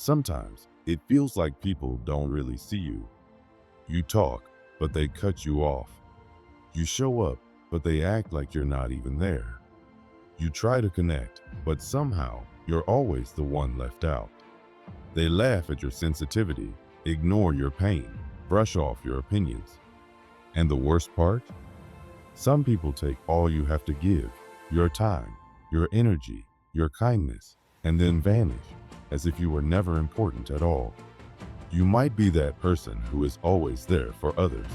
Sometimes it feels like people don't really see you. You talk, but they cut you off. You show up, but they act like you're not even there. You try to connect, but somehow you're always the one left out. They laugh at your sensitivity, ignore your pain, brush off your opinions. And the worst part? Some people take all you have to give, your time, your energy, your kindness, and then vanish as if you were never important at all. You might be that person who is always there for others.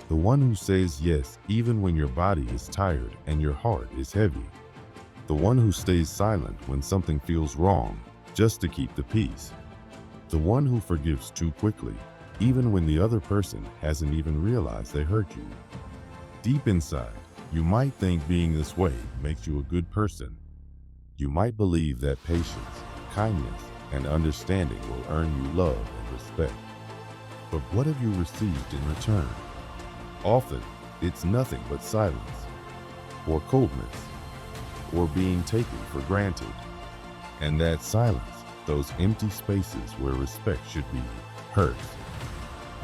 The one who says yes even when your body is tired and your heart is heavy. The one who stays silent when something feels wrong just to keep the peace. The one who forgives too quickly, even when the other person hasn't even realized they hurt you. Deep inside, you might think being this way makes you a good person. You might believe that patience, kindness, and understanding will earn you love and respect. But what have you received in return? Often, it's nothing but silence, or coldness, or being taken for granted. And that silence, those empty spaces where respect should be, hurts.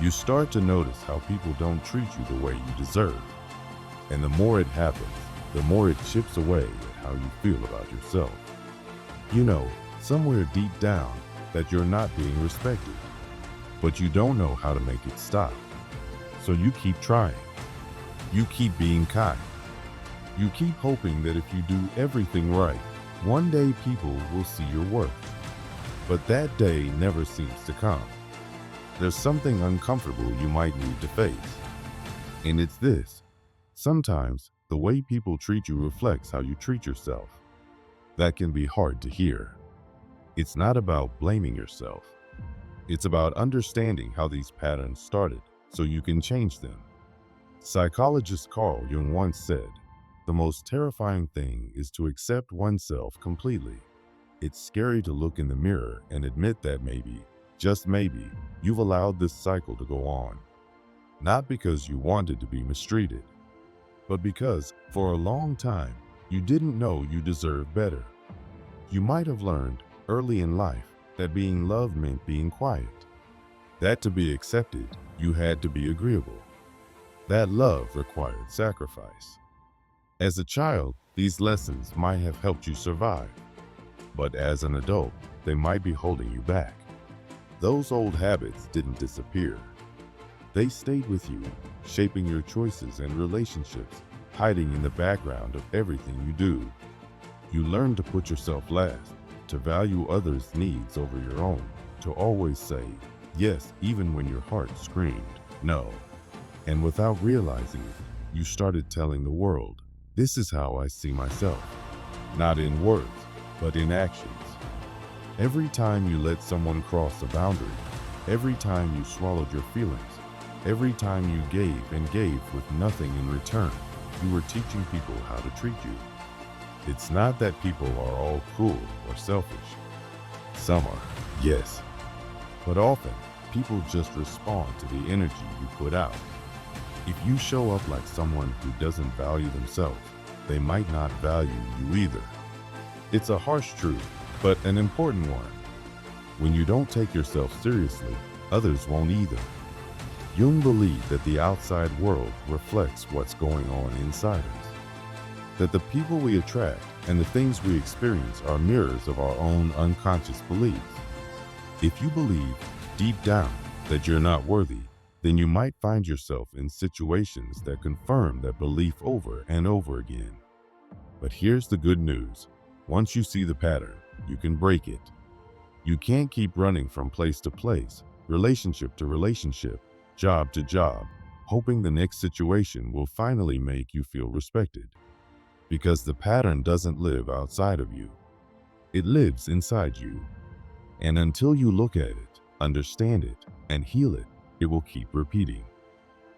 You start to notice how people don't treat you the way you deserve. And the more it happens, the more it chips away at how you feel about yourself. You know, somewhere deep down, that you're not being respected. But you don't know how to make it stop. So you keep trying. You keep being kind. You keep hoping that if you do everything right, one day people will see your worth. But that day never seems to come. There's something uncomfortable you might need to face. And it's this. Sometimes the way people treat you reflects how you treat yourself. That can be hard to hear. It's not about blaming yourself. It's about understanding how these patterns started so you can change them. Psychologist Carl Jung once said, "The most terrifying thing is to accept oneself completely." It's scary to look in the mirror and admit that maybe, just maybe, you've allowed this cycle to go on. Not because you wanted to be mistreated, but because, for a long time, you didn't know you deserved better. You might have learned early in life that being loved meant being quiet. That to be accepted, you had to be agreeable. That love required sacrifice. As a child, these lessons might have helped you survive. But as an adult, they might be holding you back. Those old habits didn't disappear. They stayed with you, shaping your choices and relationships, hiding in the background of everything you do. You learned to put yourself last, to value others' needs over your own, to always say yes even when your heart screamed no. And without realizing it, you started telling the world, "This is how I see myself." Not in words, but in actions. Every time you let someone cross a boundary, every time you swallowed your feelings, every time you gave and gave with nothing in return, you were teaching people how to treat you. It's not that people are all cruel or selfish. Some are, yes. But often, people just respond to the energy you put out. If you show up like someone who doesn't value themselves, they might not value you either. It's a harsh truth, but an important one. When you don't take yourself seriously, others won't either. Jung believed that the outside world reflects what's going on inside us. That the people we attract and the things we experience are mirrors of our own unconscious beliefs. If you believe, deep down, that you're not worthy, then you might find yourself in situations that confirm that belief over and over again. But here's the good news. Once you see the pattern, you can break it. You can't keep running from place to place, relationship to relationship, job to job, hoping the next situation will finally make you feel respected. Because the pattern doesn't live outside of you. It lives inside you. And until you look at it, understand it, and heal it, it will keep repeating.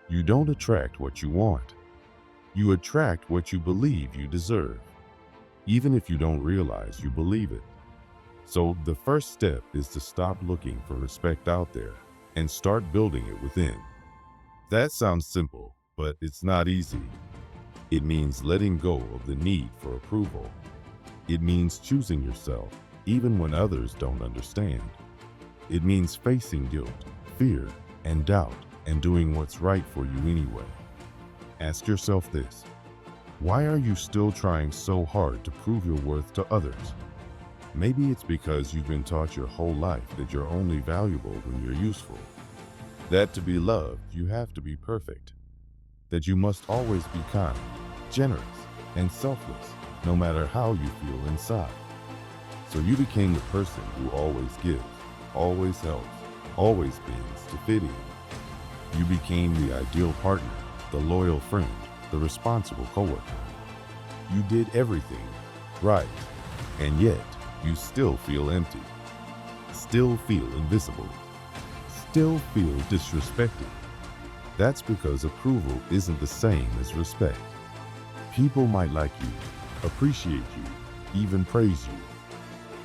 You don't attract what you want. You attract what you believe you deserve, even if you don't realize you believe it. So the first step is to stop looking for respect out there and start building it within. That sounds simple, but it's not easy. It means letting go of the need for approval. It means choosing yourself, even when others don't understand. It means facing guilt, fear, and doubt and doing what's right for you anyway. Ask yourself this: why are you still trying so hard to prove your worth to others? Maybe it's because you've been taught your whole life that you're only valuable when you're useful, that to be loved, you have to be perfect, that you must always be kind, generous, and selfless, no matter how you feel inside. So you became the person who always gives, always helps, always bends to fit in. You became the ideal partner, the loyal friend, the responsible coworker. You did everything right, and yet you still feel empty, still feel invisible, still feel disrespected. That's because approval isn't the same as respect. People might like you, appreciate you, even praise you.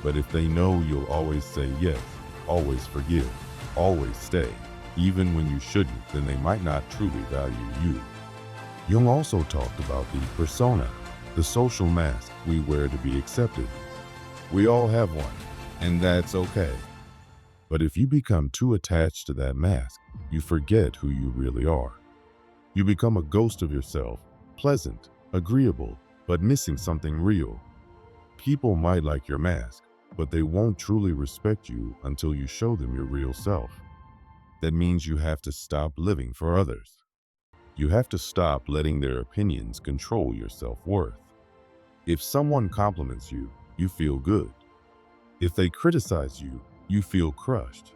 But if they know you'll always say yes, always forgive, always stay, even when you shouldn't, then they might not truly value you. Jung also talked about the persona, the social mask we wear to be accepted. We all have one, and that's okay. But if you become too attached to that mask, you forget who you really are. You become a ghost of yourself, pleasant, agreeable, but missing something real. People might like your mask, but they won't truly respect you until you show them your real self. That means you have to stop living for others. You have to stop letting their opinions control your self-worth. If someone compliments you, you feel good. If they criticize you, you feel crushed.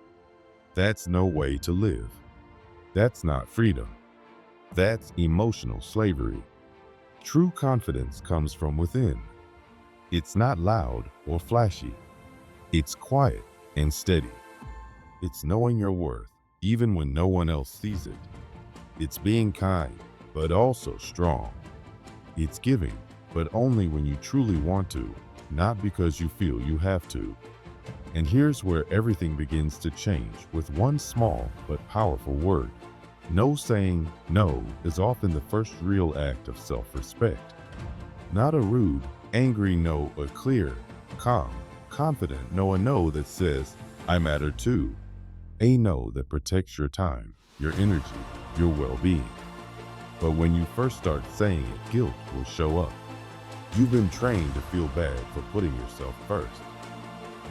That's no way to live. That's not freedom. That's emotional slavery. True confidence comes from within. It's not loud or flashy. It's quiet and steady. It's knowing your worth, even when no one else sees it. It's being kind, but also strong. It's giving, but only when you truly want to, not because you feel you have to. And here's where everything begins to change with one small but powerful word. No. Saying no is often the first real act of self-respect. Not a rude, angry no, a clear, calm, confident no, a no that says, I matter too. A no that protects your time, your energy, your well-being. But when you first start saying it, guilt will show up. You've been trained to feel bad for putting yourself first.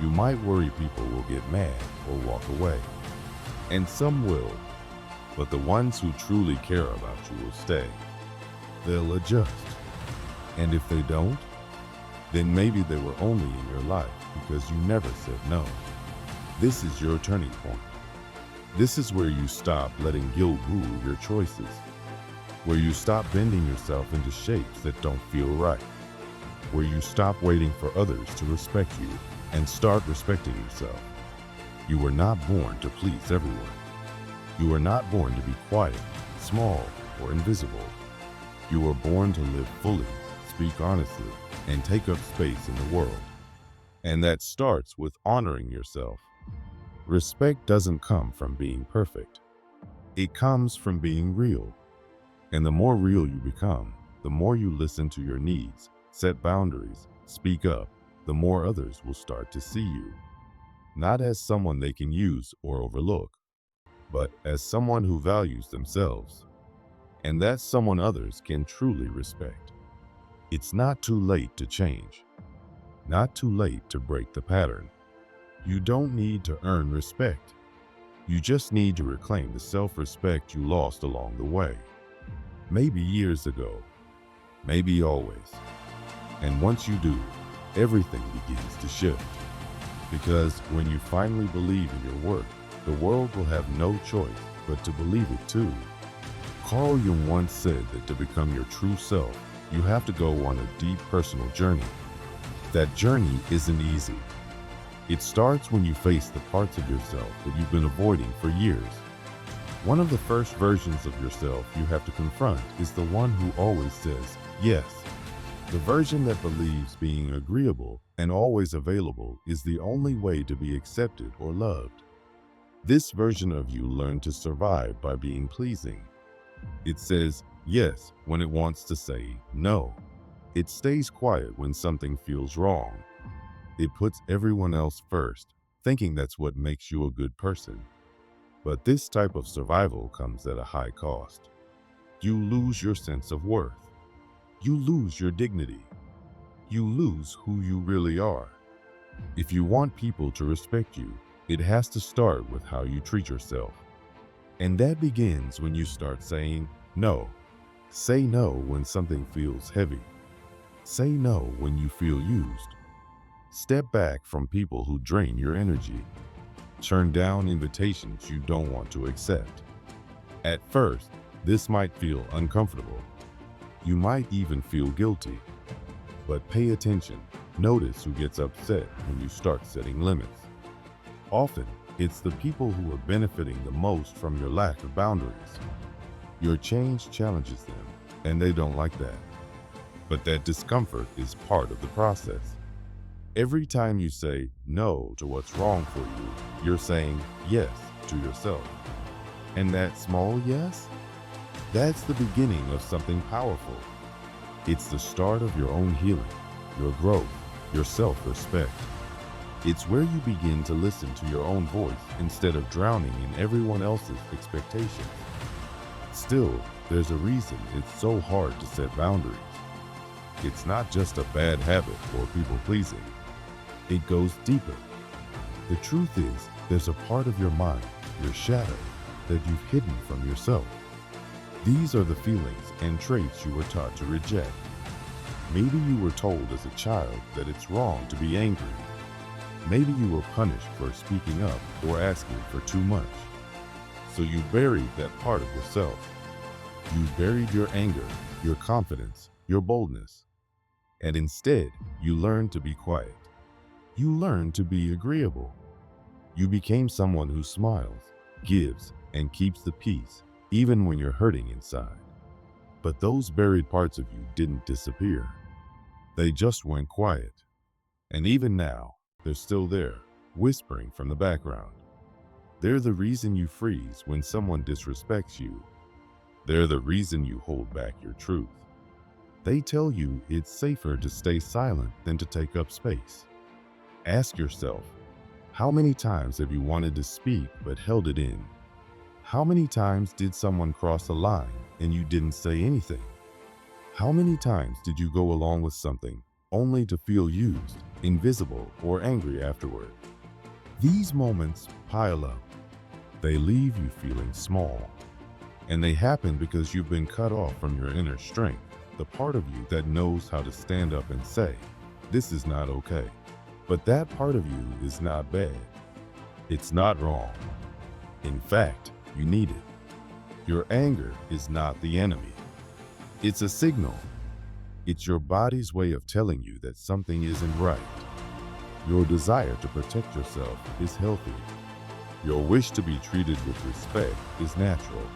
You might worry people will get mad or walk away. And some will, but the ones who truly care about you will stay. They'll adjust. And if they don't, then maybe they were only in your life because you never said no. This is your turning point. This is where you stop letting guilt rule your choices, where you stop bending yourself into shapes that don't feel right, where you stop waiting for others to respect you and start respecting yourself. You were not born to please everyone. You were not born to be quiet, small, or invisible. You were born to live fully, speak honestly, and take up space in the world. And that starts with honoring yourself. Respect doesn't come from being perfect. It comes from being real. And the more real you become, the more you listen to your needs, set boundaries, speak up, the more others will start to see you. Not as someone they can use or overlook, but as someone who values themselves. And that's someone others can truly respect. It's not too late to change. Not too late to break the pattern. You don't need to earn respect. You just need to reclaim the self-respect you lost along the way. Maybe years ago, maybe always. And once you do, everything begins to shift. Because when you finally believe in your work, the world will have no choice but to believe it too. Carl Jung once said that to become your true self, you have to go on a deep personal journey. That journey isn't easy. It starts when you face the parts of yourself that you've been avoiding for years. One of the first versions of yourself you have to confront is the one who always says yes. The version that believes being agreeable and always available is the only way to be accepted or loved. This version of you learned to survive by being pleasing. It says yes when it wants to say no. It stays quiet when something feels wrong. It puts everyone else first, thinking that's what makes you a good person. But this type of survival comes at a high cost. You lose your sense of worth. You lose your dignity. You lose who you really are. If you want people to respect you, it has to start with how you treat yourself. And that begins when you start saying no. Say no when something feels heavy. Say no when you feel used. Step back from people who drain your energy. Turn down invitations you don't want to accept. At first, this might feel uncomfortable. You might even feel guilty. But pay attention. Notice who gets upset when you start setting limits. Often, it's the people who are benefiting the most from your lack of boundaries. Your change challenges them, and they don't like that. But that discomfort is part of the process. Every time you say no to what's wrong for you, you're saying yes to yourself. And that small yes, that's the beginning of something powerful. It's the start of your own healing, your growth, your self-respect. It's where you begin to listen to your own voice instead of drowning in everyone else's expectations. Still, there's a reason it's so hard to set boundaries. It's not just a bad habit or people-pleasing. It goes deeper. The truth is, there's a part of your mind, your shadow, that you've hidden from yourself. These are the feelings and traits you were taught to reject. Maybe you were told as a child that it's wrong to be angry. Maybe you were punished for speaking up or asking for too much. So you buried that part of yourself. You buried your anger, your confidence, your boldness. And instead, you learned to be quiet. You learned to be agreeable. You became someone who smiles, gives, and keeps the peace, even when you're hurting inside. But those buried parts of you didn't disappear. They just went quiet. And even now, they're still there, whispering from the background. They're the reason you freeze when someone disrespects you. They're the reason you hold back your truth. They tell you it's safer to stay silent than to take up space. Ask yourself, how many times have you wanted to speak but held it in? How many times did someone cross a line and you didn't say anything? How many times did you go along with something only to feel used, invisible, or angry afterward? These moments pile up. They leave you feeling small. And they happen because you've been cut off from your inner strength, the part of you that knows how to stand up and say, this is not okay. But that part of you is not bad. It's not wrong. In fact, you need it. Your anger is not the enemy. It's a signal. It's your body's way of telling you that something isn't right. Your desire to protect yourself is healthy. Your wish to be treated with respect is natural.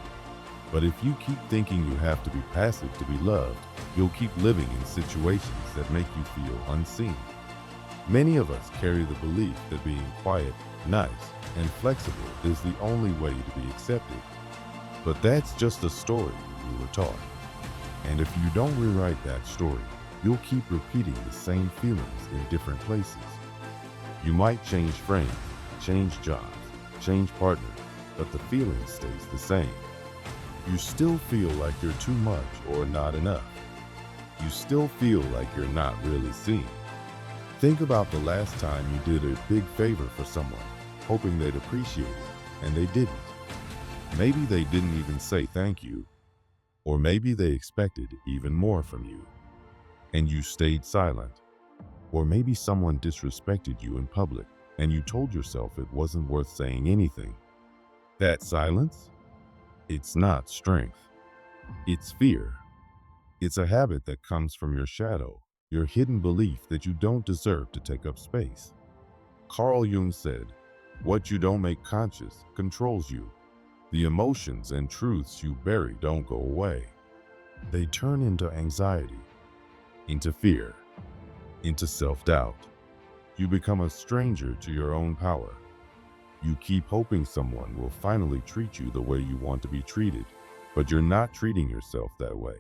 But if you keep thinking you have to be passive to be loved, you'll keep living in situations that make you feel unseen. Many of us carry the belief that being quiet, nice, and flexible is the only way to be accepted. But that's just a story we were taught. And if you don't rewrite that story, you'll keep repeating the same feelings in different places. You might change friends, change jobs, change partners, but the feeling stays the same. You still feel like you're too much or not enough. You still feel like you're not really seen. Think about the last time you did a big favor for someone, hoping they'd appreciate it, and they didn't. Maybe they didn't even say thank you, or maybe they expected even more from you, and you stayed silent. Or maybe someone disrespected you in public, and you told yourself it wasn't worth saying anything. That silence? It's not strength. It's fear. It's a habit that comes from your shadow, your hidden belief that you don't deserve to take up space. Carl Jung said, "What you don't make conscious controls you." The emotions and truths you bury don't go away. They turn into anxiety, into fear, into self-doubt. You become a stranger to your own power. You keep hoping someone will finally treat you the way you want to be treated, but you're not treating yourself that way.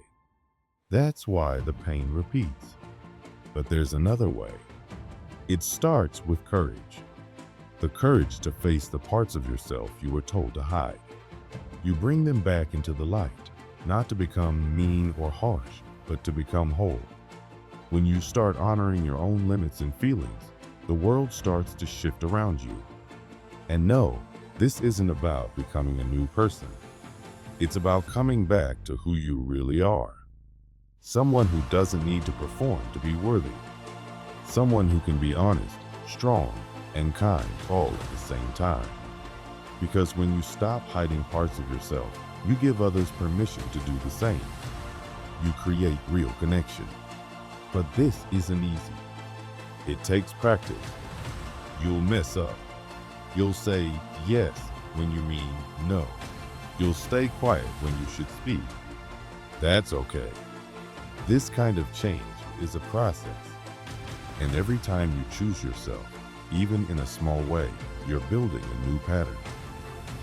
That's why the pain repeats. But there's another way. It starts with courage. the courage to face the parts of yourself you were told to hide. You bring them back into the light, not to become mean or harsh, but to become whole. When you start honoring your own limits and feelings, the world starts to shift around you. And no, this isn't about becoming a new person. It's about coming back to who you really are. Someone who doesn't need to perform to be worthy. Someone who can be honest, strong, and kind all at the same time. Because when you stop hiding parts of yourself, you give others permission to do the same. You create real connection. But this isn't easy. It takes practice. You'll mess up. You'll say yes when you mean no. You'll stay quiet when you should speak. That's okay. This kind of change is a process. And every time you choose yourself, even in a small way, you're building a new pattern.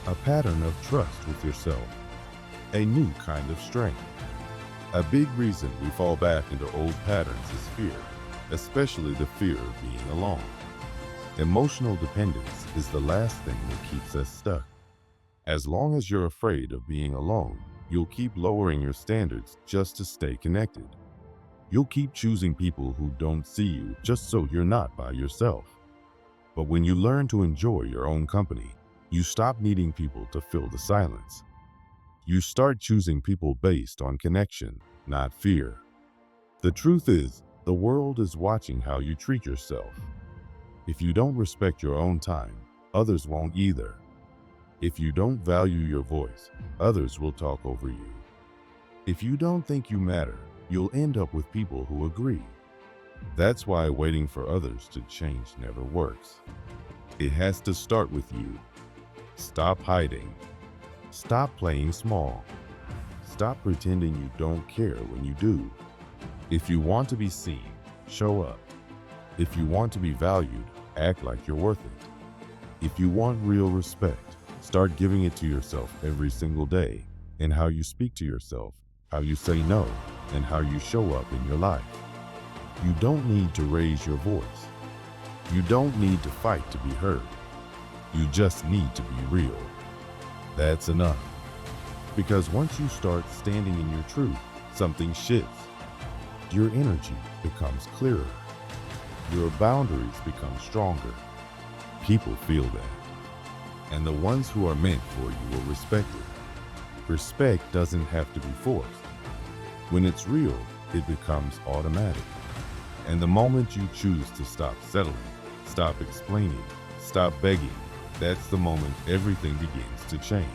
A pattern of trust with yourself. A new kind of strength. A big reason we fall back into old patterns is fear, especially the fear of being alone. Emotional dependence is the last thing that keeps us stuck. As long as you're afraid of being alone, you'll keep lowering your standards just to stay connected. You'll keep choosing people who don't see you just so you're not by yourself. But when you learn to enjoy your own company, you stop needing people to fill the silence. You start choosing people based on connection, not fear. The truth is, the world is watching how you treat yourself. If you don't respect your own time, others won't either. If you don't value your voice, others will talk over you. If you don't think you matter, you'll end up with people who agree. That's why waiting for others to change never works. It has to start with you. Stop hiding. Stop playing small. Stop pretending you don't care when you do. If you want to be seen, show up. If you want to be valued, act like you're worth it. If you want real respect, start giving it to yourself every single day in how you speak to yourself, how you say no, and how you show up in your life. You don't need to raise your voice. You don't need to fight to be heard. You just need to be real. That's enough. Because once you start standing in your truth, something shifts. Your energy becomes clearer. Your boundaries become stronger. People feel that. And the ones who are meant for you will respect it. Respect doesn't have to be forced. When it's real, it becomes automatic. And the moment you choose to stop settling, stop explaining, stop begging, that's the moment everything begins to change.